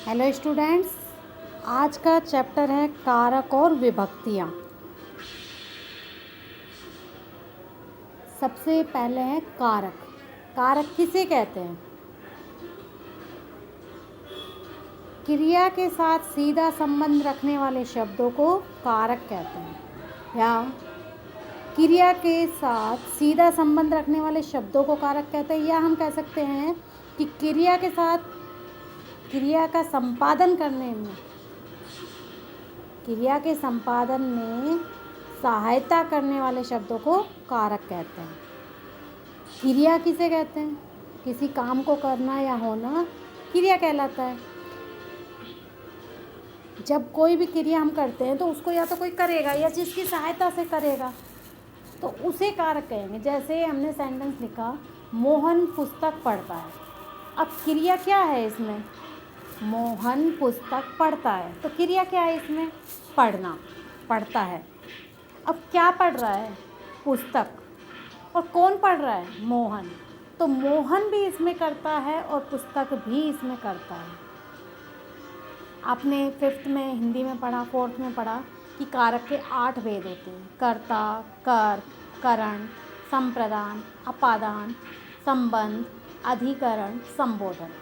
Hello students, आज का chapter है कारक और विभक्तियाँ। सबसे पहले है कारक। कारक किसे कहते हैं? क्रिया के साथ सीधा संबंध रखने वाले शब्दों को कारक कहते हैं, या क्रिया के साथ सीधा संबंध रखने वाले शब्दों को कारक कहते हैं, या हम कह सकते हैं कि क्रिया के साथ क्रिया का संपादन करने में, क्रिया के संपादन में सहायता करने वाले शब्दों को कारक कहते हैं। क्रिया किसे कहते हैं? किसी काम को करना या होना क्रिया कहलाता है। जब कोई भी क्रिया हम करते हैं तो उसको या तो कोई करेगा या जिसकी सहायता से करेगा तो उसे कारक कहेंगे। जैसे हमने सेंटेंस लिखा, मोहन पुस्तक पढ़ता है। अब क्रिया क्या है इसमें? मोहन पुस्तक पढ़ता है, तो क्रिया क्या है इसमें? पढ़ना, पढ़ता है। अब क्या पढ़ रहा है? पुस्तक। और कौन पढ़ रहा है? मोहन। तो मोहन भी इसमें करता है और पुस्तक भी इसमें करता है। आपने 5th में हिंदी में पढ़ा, 4th में पढ़ा कि कारक के 8 भेद होते हैं: कर्ता, कर, करण, संप्रदान, अपादान, संबंध, अधिकरण, संबोधन,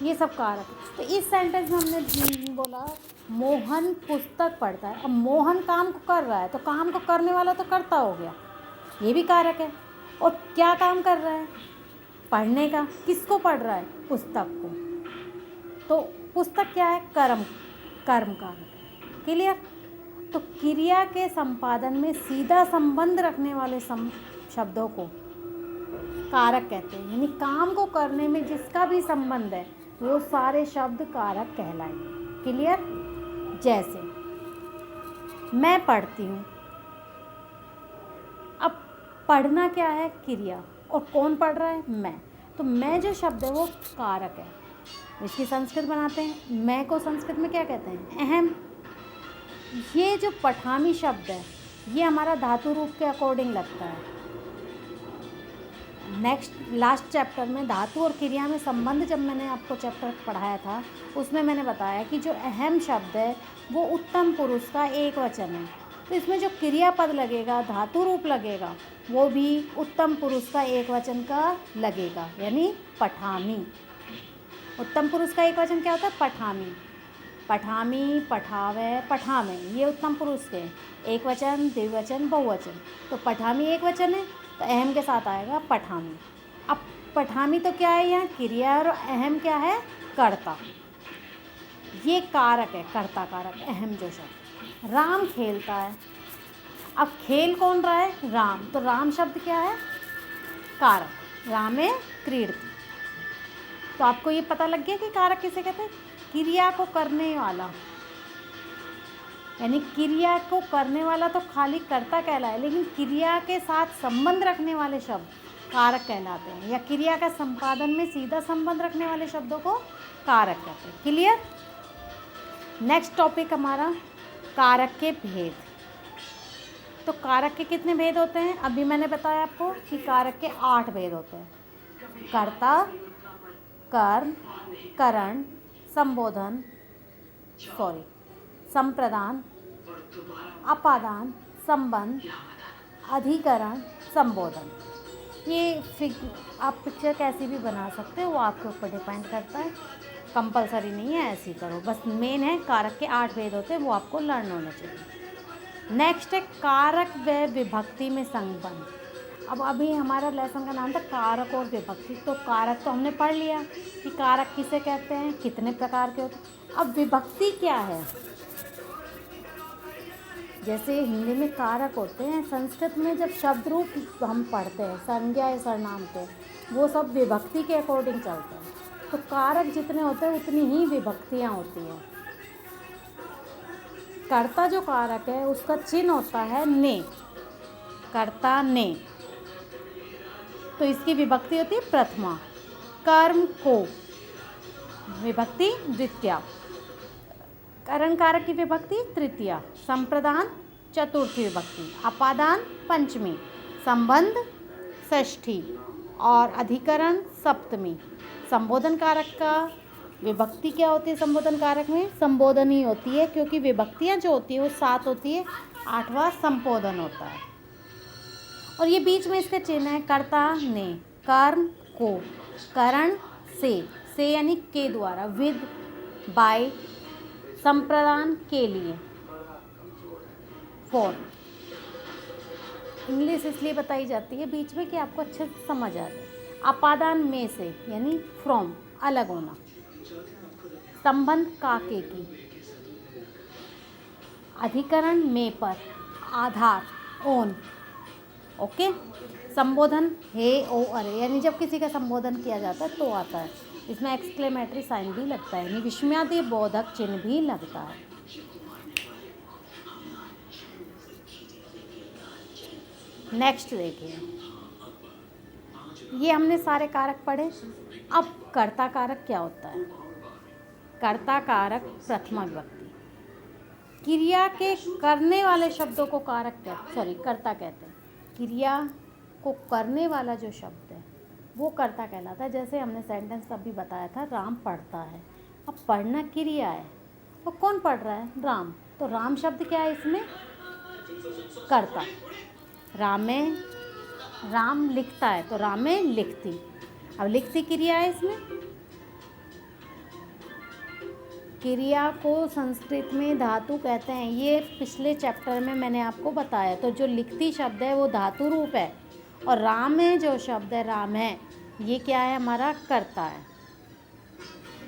ये सब कारक। तो इस सेंटेंस में हमने बोला मोहन पुस्तक पढ़ता है। अब मोहन काम को कर रहा है, तो काम को करने वाला तो कर्ता हो गया, ये भी कारक है। और क्या काम कर रहा है? पढ़ने का। किसको पढ़ रहा है? पुस्तक को। तो पुस्तक क्या है? कर्म कारक। क्लियर? तो क्रिया के संपादन में सीधा संबंध रखने वाले शब्दों को कारक कहते हैं, यानी काम को करने में जिसका भी संबंध है वो सारे शब्द कारक कहलाएंगे। क्लियर? जैसे मैं पढ़ती हूँ। अब पढ़ना क्या है? क्रिया। और कौन पढ़ रहा है? मैं। तो मैं जो शब्द है वो कारक है। इसकी संस्कृत बनाते हैं। मैं को संस्कृत में क्या कहते हैं? अहम। ये जो पठामी शब्द है ये हमारा धातु रूप के अकॉर्डिंग लगता है। लास्ट चैप्टर में धातु और क्रिया में संबंध जब मैंने आपको चैप्टर पढ़ाया था उसमें मैंने बताया कि जो अहम शब्द है वो उत्तम पुरुष का एक वचन है। तो इसमें जो क्रियापद लगेगा, धातु रूप लगेगा, वो भी उत्तम पुरुष का एक वचन का लगेगा, यानी पठामी। उत्तम पुरुष का एक वचन क्या होता है? पठामी। पठामी, पठावे, पठामे, ये उत्तम पुरुष के एक वचन, द्विवचन, बहुवचन। तो पठामी एक वचन है तो अहम के साथ आएगा पठामी। अब पठामी तो क्या है? यहाँ क्रिया। और अहम क्या है? कर्ता। ये कारक है, कर्ता कारक, अहम जो शब्द। राम खेलता है। अब खेल कौन रहा है? राम। तो राम शब्द क्या है? कारक। रामे क्रीडति। तो आपको ये पता लग गया कि कारक किसे कहते हैं? क्रिया को करने वाला, यानी क्रिया को करने वाला तो खाली कर्ता कहलाए, लेकिन क्रिया के साथ संबंध रखने वाले शब्द कारक कहलाते हैं, या क्रिया का संपादन में सीधा संबंध रखने वाले शब्दों को कारक कहते हैं। क्लियर? नेक्स्ट टॉपिक हमारा कारक के भेद। तो कारक के कितने भेद होते हैं? अभी मैंने बताया आपको कि कारक के 8 भेद होते हैं: कर्ता, कर्म, करण, संबोधन, संप्रदान, अपादान, संबंध, अधिकरण, संबोधन। ये आप पिक्चर कैसी भी बना सकते हो, वो आपके ऊपर डिपेंड करता है, कंपलसरी नहीं है, ऐसे ही करो। बस मेन है कारक के 8 भेद होते हैं, वो आपको लर्न होने चाहिए। नेक्स्ट है कारक व विभक्ति में संबंध। अब अभी हमारा लेसन का नाम था कारक और विभक्ति। तो कारक तो हमने पढ़ लिया कि कारक किसे कहते हैं, कितने प्रकार के होते हैं। अब विभक्ति क्या है? जैसे हिंदी में कारक होते हैं, संस्कृत में जब शब्द रूप हम पढ़ते हैं, संज्ञा या सर्वनाम के, वो सब विभक्ति के अकॉर्डिंग चलते हैं। तो कारक जितने होते हैं उतनी ही विभक्तियाँ होती हैं। कर्ता जो कारक है उसका चिन्ह होता है ने, कर्ता ने, तो इसकी विभक्ति होती है प्रथमा। कर्म को विभक्ति द्वितीया, करण कारक की विभक्ति तृतीया, संप्रदान चतुर्थी विभक्ति, अपादान पंचमी, संबंध षष्ठी और अधिकरण सप्तमी। संबोधन कारक का विभक्ति क्या होती है संबोधन कारक में? संबोधन ही होती है, क्योंकि विभक्तियाँ जो होती है वो 7 होती है, 8वां संबोधन होता है। और ये बीच में इसके चिन्ह है कर्ता ने, कर्म को, करण से यानी के द्वारा, विद, बाय, संप्रदान के लिए, फॉर। इंग्लिश इसलिए बताई जाती है बीच में कि आपको अच्छे से समझ आ जाए। अपादान में से यानी फ्रॉम, अलग होना। संबंध काके की, अधिकरण में पर, आधार, ओन। ओके। संबोधन हे, ओ, अरे, यानी जब किसी का संबोधन किया जाता है तो आता है। इसमें एक्सक्लेमेटरी साइन भी लगता है, यानी विस्मयादि बोधक चिन्ह भी लगता है। नेक्स्ट देखिए, ये हमने सारे कारक पढ़े। अब कर्ता कारक क्या होता है? कर्ता कारक प्रथमा विभक्ति, क्रिया के करने वाले शब्दों को कर्ता कहते हैं। क्रिया को करने वाला जो शब्द है वो कर्ता कहलाता है। जैसे हमने सेंटेंस अभी बताया था, राम पढ़ता है। अब पढ़ना क्रिया है, और कौन पढ़ रहा है? राम। तो राम शब्द क्या है इसमें? कर्ता। राम लिखता है तो रामे लिखती। अब लिखती क्रिया है इसमें। क्रिया को संस्कृत में धातु कहते हैं, ये पिछले चैप्टर में मैंने आपको बताया। तो जो लिखती शब्द है वो धातु रूप है, और राम में जो शब्द है राम है, ये क्या है? हमारा कर्ता है।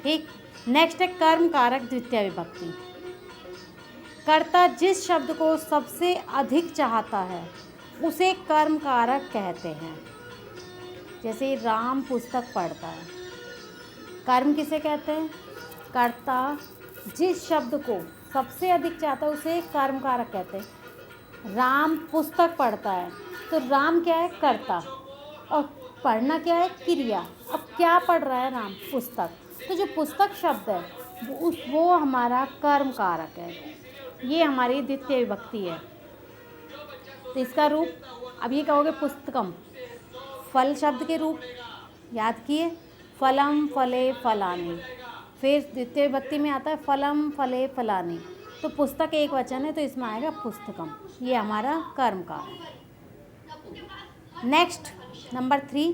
ठीक। नेक्स्ट है कर्म कारक द्वितीय विभक्ति। कर्ता जिस शब्द को सबसे अधिक चाहता है उसे कर्म कारक कहते हैं। जैसे राम पुस्तक पढ़ता है, कर्म किसे कहते हैं? कर्ता जिस शब्द को सबसे अधिक चाहता है उसे कर्म कारक कहते हैं। राम पुस्तक पढ़ता है, तो राम क्या है? कर्ता, और पढ़ना क्या है? क्रिया। अब क्या पढ़ रहा है? राम पुस्तक। तो जो पुस्तक शब्द है वो हमारा कर्म कारक है। ये हमारी द्वितीय विभक्ति है। तो इसका रूप, अब ये कहोगे पुस्तकम, फल शब्द के रूप याद किए, फलम फले फलानी। फिर द्वितीय विभक्ति में आता है फलम फले फलानी। तो पुस्तक एक वचन है तो इसमें आएगा पुस्तकम। ये हमारा कर्म कारक। नेक्स्ट नंबर 3,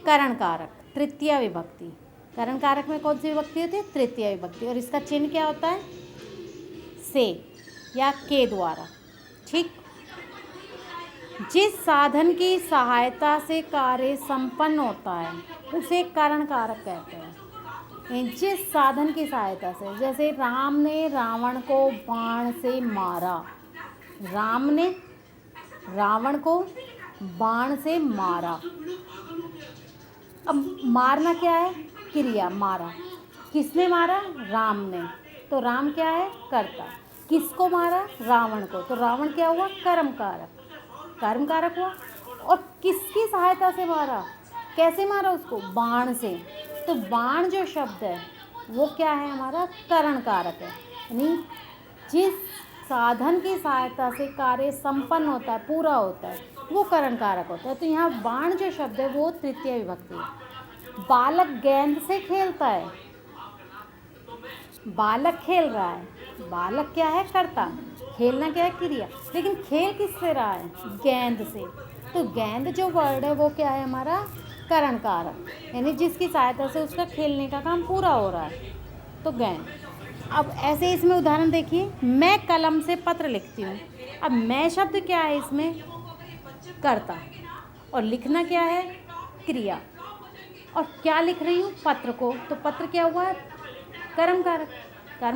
करण कारक तृतीय विभक्ति। करण कारक में कौन सी विभक्ति होती है? तृतीय विभक्ति। और इसका चिन्ह क्या होता है? से या के द्वारा। ठीक। जिस साधन की सहायता से कार्य संपन्न होता है उसे करण कारक कहते हैं। जिस साधन की सहायता से, जैसे राम ने रावण को बाण से मारा। राम ने रावण को बाण से मारा। अब मारना क्या है? क्रिया, मारा। किसने मारा? राम ने। तो राम क्या है? कर्ता। किसको मारा? रावण को। तो रावण क्या हुआ? कर्म कारक हुआ। और किसकी सहायता से मारा? कैसे मारा उसको? बाण से। तो बाण जो शब्द है वो क्या है? हमारा करण कारक है। यानी जिस साधन की सहायता से कार्य संपन्न होता है, पूरा होता है, वो करण कारक होता है। तो यहाँ बाण जो शब्द है वो तृतीय विभक्ति है। बालक गेंद से खेलता है। बालक खेल रहा है, बालक क्या है? कर्ता। खेलना क्या है? क्रिया। लेकिन खेल किससे रहा है? गेंद से। तो गेंद जो वर्ड है वो क्या है? हमारा करण कारक, यानी जिसकी सहायता से उसका खेलने का काम पूरा हो रहा है, तो गेंद। अब ऐसे इसमें उदाहरण देखिए, मैं कलम से पत्र लिखती हूँ। अब मैं शब्द क्या है इसमें? कर्ता। और लिखना क्या है? क्रिया। और क्या लिख रही हूँ? पत्र को। तो पत्र क्या हुआ? कर्म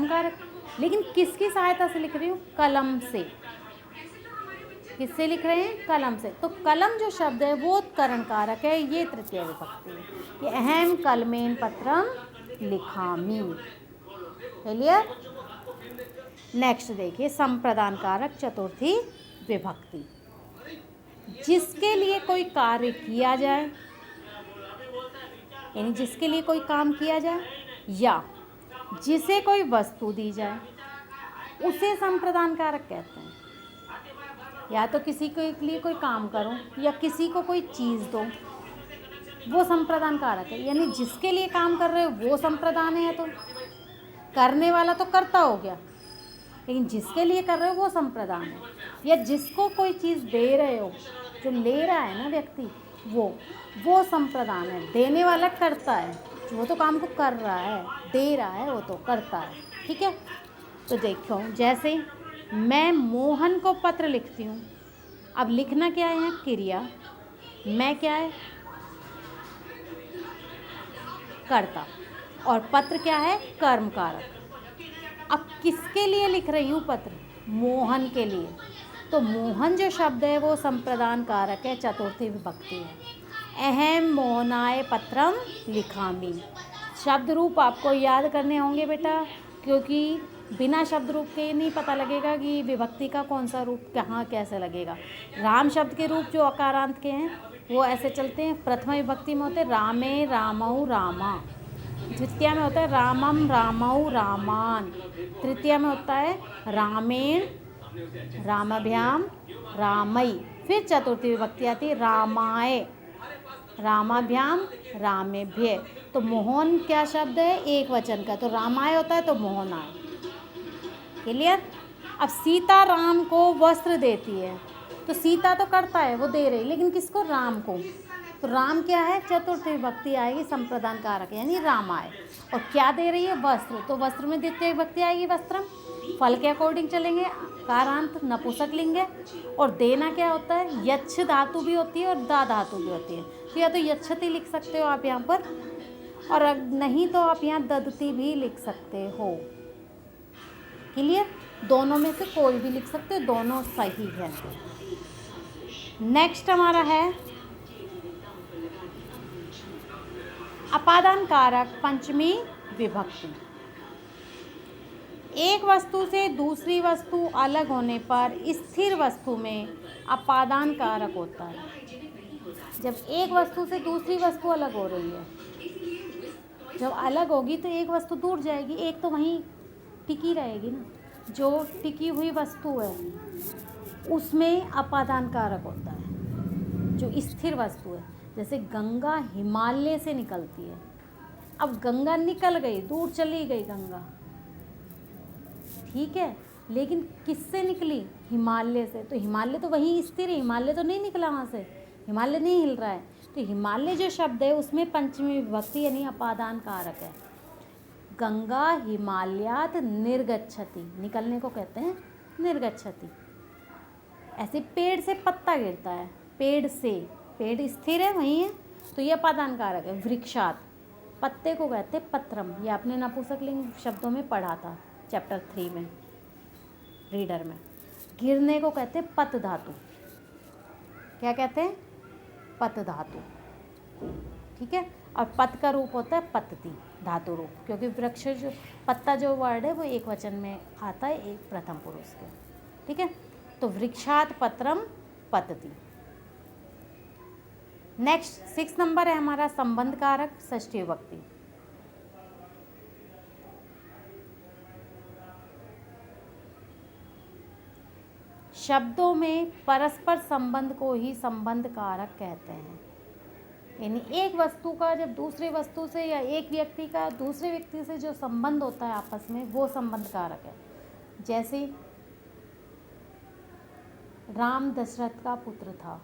कारक। लेकिन किसकी सहायता से लिख रही हूँ? कलम से। किससे लिख रहे हैं? कलम से। तो कलम जो शब्द है वो करण कारक है। ये तृतीय विभक्ति है। ये अहम कलमेन पत्रम लिखामी। क्लियर? नेक्स्ट देखिए, संप्रदान कारक चतुर्थी विभक्ति। जिसके लिए कोई कार्य किया जाए, यानी जिसके लिए कोई काम किया जाए, या जिसे कोई वस्तु दी जाए, उसे संप्रदान कारक कहते हैं। या तो किसी के लिए कोई काम करो या किसी को कोई चीज़ दो, वो संप्रदान कारक है। यानी जिसके लिए काम कर रहे हो वो संप्रदान है, तो करने वाला तो कर्ता हो गया, लेकिन जिसके लिए कर रहे हो वो संप्रदान है। या जिसको कोई चीज़ दे रहे हो, जो ले रहा है ना व्यक्ति, वो संप्रदान है। देने वाला कर्ता है, वो तो काम को कर रहा है, दे रहा है वो तो करता है। ठीक है, तो देखो जैसे मैं मोहन को पत्र लिखती हूँ। अब लिखना क्या है, क्रिया। मैं क्या है, कर्ता, और पत्र क्या है, कर्म कारक। अब किसके लिए लिख रही हूँ पत्र, मोहन के लिए। तो मोहन जो शब्द है वो संप्रदान कारक है, चतुर्थी विभक्ति है। अहम मोहनाय पत्रम लिखामी। शब्द रूप आपको याद करने होंगे बेटा, क्योंकि बिना शब्द रूप के नहीं पता लगेगा कि विभक्ति का कौन सा रूप कहाँ कैसे लगेगा। राम शब्द के रूप जो अकारांत के हैं वो ऐसे चलते हैं। प्रथमा विभक्ति में होते हैं रामे रामौ रामा, द्वितीय में होता है रामम रामौ रामान, तृतीय में होता है रामेण रामभ्याम रामई, फिर चतुर्थी विभक्ति आती है रामाय रामाभ्याम रामेभ्य। तो मोहन क्या शब्द है, एक वचन का, तो रामाय होता है तो मोहन आए। क्लियर। अब सीता राम को वस्त्र देती है, तो सीता तो करता है, वो दे रही, लेकिन किसको, राम को। तो राम क्या है, चतुर्थी विभक्ति आएगी, संप्रदान कारक है, यानी राम आए। और क्या दे रही है, वस्त्र, तो वस्त्र में द्वितीय विभक्ति आएगी वस्त्रम। फल के अकॉर्डिंग चलेंगे, कारांत नपुंसक लिंग है। और देना क्या होता है, यच्छ धातु भी होती है और दा धातु भी होती है। तो या तो यच्छति लिख सकते हो आप यहाँ पर, और नहीं तो आप यहाँ ददती भी लिख सकते हो। क्लियर, दोनों में से कोई भी लिख सकते हो, दोनों सही है। नेक्स्ट हमारा है अपादान कारक पंचमी विभक्ति। एक वस्तु से दूसरी वस्तु अलग होने पर स्थिर वस्तु में अपादान कारक होता है। जब एक वस्तु से दूसरी वस्तु अलग हो रही है, जब अलग होगी तो एक वस्तु दूर जाएगी, एक तो वहीं टिकी रहेगी ना। जो टिकी हुई वस्तु है उसमें अपादान कारक होता है। जो स्थिर वस्तु है, जैसे गंगा हिमालय से निकलती है। अब गंगा निकल गई, दूर चली गई गंगा, ठीक है, लेकिन किससे निकली, हिमालय से। तो हिमालय तो वहीं स्थिर है, हिमालय तो नहीं निकला वहाँ से, हिमालय नहीं हिल रहा है। तो हिमालय जो शब्द है उसमें पंचमी विभक्ति यानी अपादान कारक है। गंगा हिमालयात निर्गच्छति, निकलने को कहते हैं निर्गच्छति। ऐसे पेड़ से पत्ता गिरता है, पेड़ से, पेड़ स्थिर है वहीं है, तो ये अपादान कारक है। वृक्षात, पत्ते को कहते हैं पत्रम, ये आपने नपुंसकलिंग शब्दों में पढ़ा था चैप्टर 3 में, रीडर में। गिरने को कहते हैं पत धातु, क्या कहते हैं, पत धातु, ठीक है। और पत का रूप होता है पतति, धातु रूप, क्योंकि वृक्ष जो पत्ता जो वर्ड है वो एक वचन में आता है, एक प्रथम पुरुष के, ठीक है। तो वृक्षात पत्रम पतति। नेक्स्ट 6 नंबर है हमारा संबंध कारक षष्ठी विभक्ति। शब्दों में परस्पर संबंध को ही संबंध कारक कहते हैं। यानी एक वस्तु का जब दूसरी वस्तु से या एक व्यक्ति का दूसरे व्यक्ति से जो संबंध होता है आपस में, वो संबंध कारक है। जैसे राम दशरथ का पुत्र था।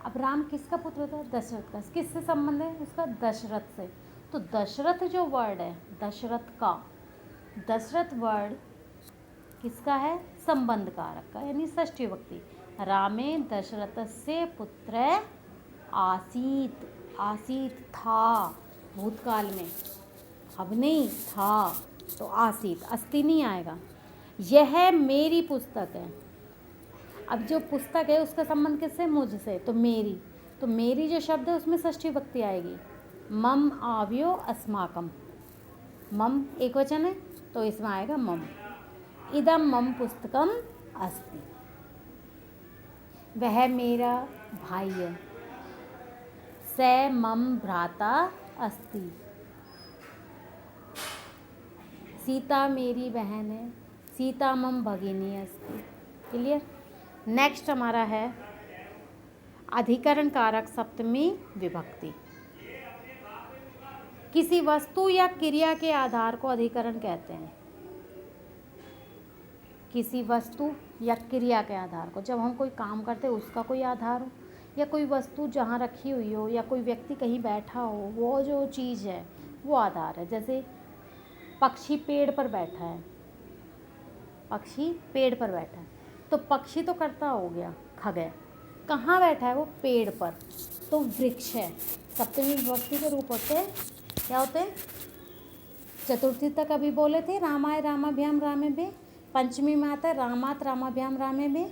अब राम किसका पुत्र था, दशरथ का। किससे संबंध है उसका, दशरथ से। तो दशरथ जो वर्ड है, दशरथ का, दशरथ वर्ड किसका है, संबंध कारक का, यानी षष्ठी विभक्ति। रामे दशरथस्य पुत्र आसीत, आसीत था भूतकाल में, अब नहीं था, तो आसीत, अस्ति नहीं आएगा। यह मेरी पुस्तक है। अब जो पुस्तक है उसका संबंध किससे, मुझसे, तो मेरी। तो मेरी जो शब्द है उसमें षष्ठी विभक्ति आएगी। मम आव्यो अस्माकम, मम एक वचन है तो इसमें आएगा मम। इदम मम पुस्तकम अस्ति, वह मेरा भाई है। स मम भ्राता अस्ति, सीता मेरी बहन है। सीता मम भगिनी अस्ति। क्लियर। नेक्स्ट हमारा है अधिकरण कारक सप्तमी विभक्ति। किसी वस्तु या क्रिया के आधार को अधिकरण कहते हैं। किसी वस्तु या क्रिया के आधार को, जब हम कोई काम करते हैं उसका कोई आधार हो, या कोई वस्तु जहाँ रखी हुई हो, या कोई व्यक्ति कहीं बैठा हो, वो जो चीज़ है वो आधार है। जैसे पक्षी पेड़ पर बैठा है, पक्षी पेड़ पर बैठा है, तो पक्षी तो कर्ता हो गया, खगेय। कहाँ बैठा है वो? पेड़ पर, तो वृक्ष है। सप्तमी विभक्ति के रूप होते हैं, क्या होते हैं? चतुर्थी तक अभी बोले थे, रामाय रामाभ्याम रामे बे। पंचमी में आता है रामात रामाभ्याम रामे बे।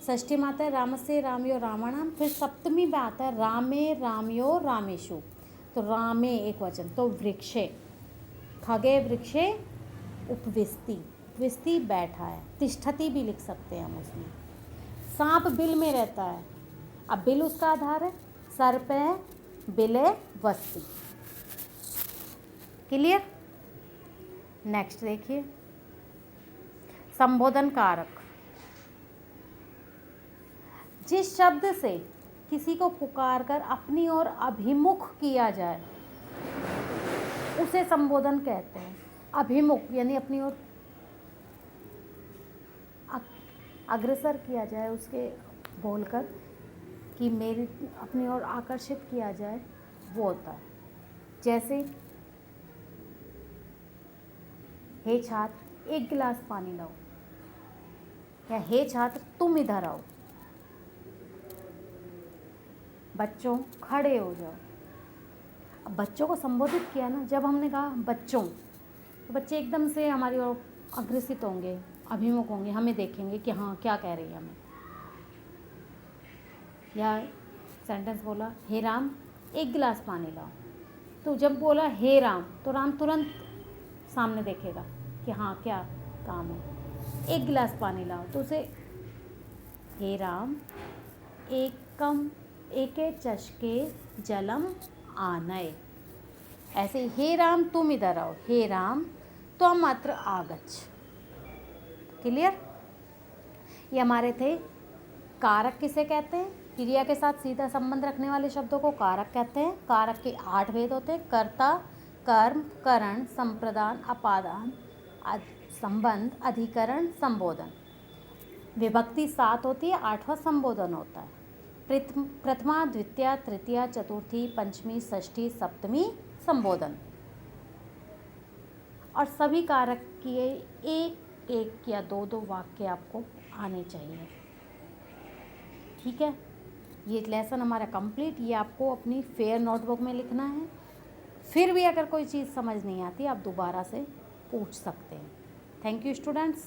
षष्ठी में आता है रामसे रामयो रावणाम। फिर सप्तमी में आता है रामे रामयो रामेशु। तो रामे एक वचन, तो वृक्षे, खगे वृक्षे उपविष्टि, उपविष्टि बैठा है, तिष्ठति भी लिख सकते हैं हम उसमें। सांप बिल में रहता है, अब बिल उसका आधार है, सर्प है, बिल है, वस्ति। क्लियर? नेक्स्ट देखिए, संबोधन कारक। जिस शब्द से किसी को पुकार कर अपनी ओर अभिमुख किया जाए उसे संबोधन कहते हैं। अभिमुख यानी अपनी ओर अग्रसर किया जाए, उसके बोलकर कि मेरी अपनी ओर आकर्षित किया जाए, वो होता है। जैसे हे छात्र एक गिलास पानी लाओ, या हे छात्र तुम इधर आओ, बच्चों खड़े हो जाओ। अब बच्चों को संबोधित किया ना, जब हमने कहा बच्चों, तो बच्चे एकदम से हमारी ओर अग्रसित होंगे, अभिमुख होंगे, हमें देखेंगे कि हाँ क्या कह रही है हमें। या सेंटेंस बोला हे राम एक गिलास पानी लाओ, तो जब बोला हे राम तो राम तुरंत सामने देखेगा कि हाँ क्या काम है। एक गिलास पानी लाओ तो उसे हे राम एके चषके जलम आनय। ऐसे हे राम तुम इधर आओ, हे राम त्वम अत्र आगच्छ। क्लियर? ये हमारे थे कारक। किसे कहते हैं? क्रिया के साथ सीधा संबंध रखने वाले शब्दों को कारक कहते हैं। कारक के 8 भेद होते हैं: कर्ता, कर्म, करण, संप्रदान, अपादान, संबंध, अधिकरण, संबोधन। विभक्ति 7 होती है, 8वां संबोधन होता है। प्रथमा, द्वितीया, तृतीया, चतुर्थी, पंचमी, षष्ठी, सप्तमी संबोधन। और सभी कारक की एक एक या दो दो वाक्य आपको आने चाहिए। ठीक है, ये लेसन हमारा कंप्लीट। ये आपको अपनी फेयर नोटबुक में लिखना है। फिर भी अगर कोई चीज़ समझ नहीं आती आप दोबारा से पूछ सकते हैं। Thank you students.